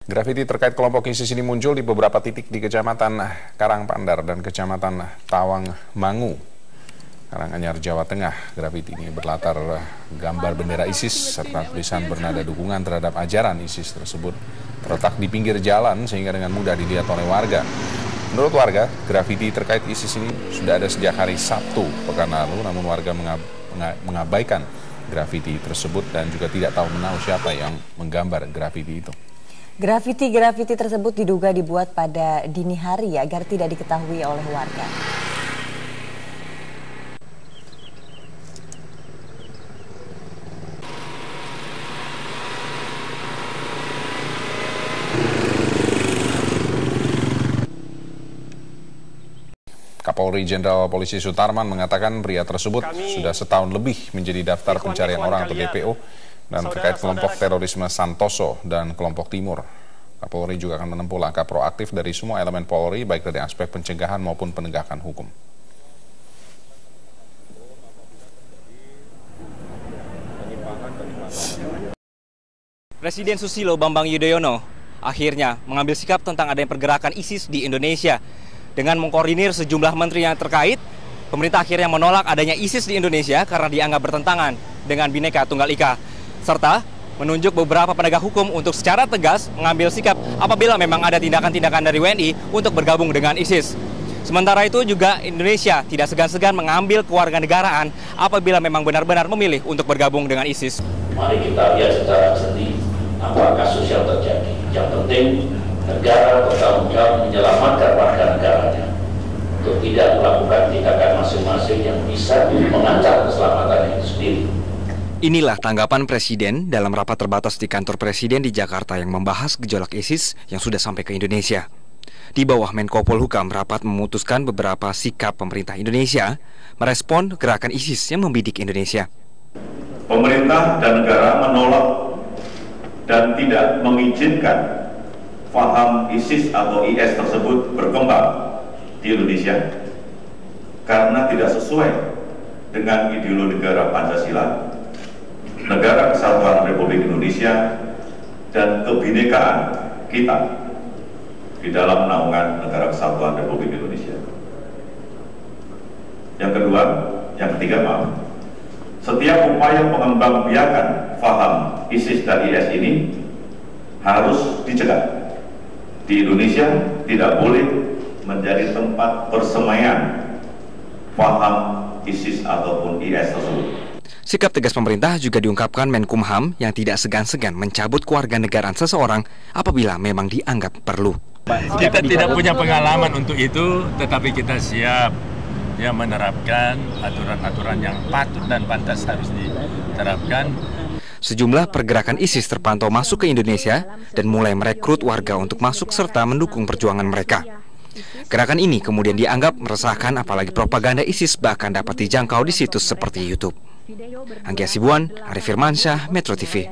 Grafiti terkait kelompok ISIS ini muncul di beberapa titik di Kecamatan Karangpandar dan Kecamatan Tawangmangu, Karanganyar, Jawa Tengah. Grafiti ini berlatar gambar bendera ISIS serta tulisan bernada dukungan terhadap ajaran ISIS tersebut terletak di pinggir jalan sehingga dengan mudah dilihat oleh warga. Menurut warga, grafiti terkait ISIS ini sudah ada sejak hari Sabtu pekan lalu, namun warga mengabaikan grafiti tersebut dan juga tidak tahu menahu siapa yang menggambar grafiti itu. Grafiti tersebut diduga dibuat pada dini hari agar tidak diketahui oleh warga. Kapolri Jenderal Polisi Sutarman mengatakan pria tersebut sudah setahun lebih menjadi daftar pencarian orang atau DPO dan terkait kelompok terorisme Santoso dan kelompok Timur. Kapolri juga akan menempuh langkah proaktif dari semua elemen Polri, baik dari aspek pencegahan maupun penegakan hukum. Presiden Susilo Bambang Yudhoyono akhirnya mengambil sikap tentang adanya pergerakan ISIS di Indonesia. Dengan mengkoordinir sejumlah menteri yang terkait, pemerintah akhirnya menolak adanya ISIS di Indonesia karena dianggap bertentangan dengan Bhinneka Tunggal Ika, serta menunjuk beberapa penegak hukum untuk secara tegas mengambil sikap apabila memang ada tindakan-tindakan dari WNI untuk bergabung dengan ISIS. Sementara itu juga Indonesia tidak segan-segan mengambil kewarganegaraan apabila memang benar-benar memilih untuk bergabung dengan ISIS. Mari kita lihat secara jernih apa kasus yang terjadi. Yang penting negara bertanggung jawab menyelamatkan warga negaranya untuk tidak melakukan tindakan masing-masing yang bisa mengancam keselamatannya itu sendiri. Inilah tanggapan Presiden dalam rapat terbatas di kantor Presiden di Jakarta yang membahas gejolak ISIS yang sudah sampai ke Indonesia. Di bawah Menko Polhukam, rapat memutuskan beberapa sikap pemerintah Indonesia merespon gerakan ISIS yang membidik Indonesia. Pemerintah dan negara menolak dan tidak mengizinkan paham ISIS atau IS tersebut berkembang di Indonesia karena tidak sesuai dengan ideologi negara Pancasila, Negara Kesatuan Republik Indonesia, dan kebinekaan kita di dalam naungan Negara Kesatuan Republik Indonesia. Yang ketiga, setiap upaya pengembangbiakan paham ISIS dan IS ini harus dicegah. Di Indonesia tidak boleh menjadi tempat persemaian paham ISIS ataupun IS tersebut. Sikap tegas pemerintah juga diungkapkan Menkumham yang tidak segan-segan mencabut kewarganegaraan seseorang apabila memang dianggap perlu. Kita tidak punya pengalaman untuk itu, tetapi kita siap menerapkan aturan-aturan yang patut dan pantas harus diterapkan. Sejumlah pergerakan ISIS terpantau masuk ke Indonesia dan mulai merekrut warga untuk masuk serta mendukung perjuangan mereka. Gerakan ini kemudian dianggap meresahkan, apalagi propaganda ISIS bahkan dapat dijangkau di situs seperti YouTube. Anggia Sibuan, Arif Firmansyah, Metro TV.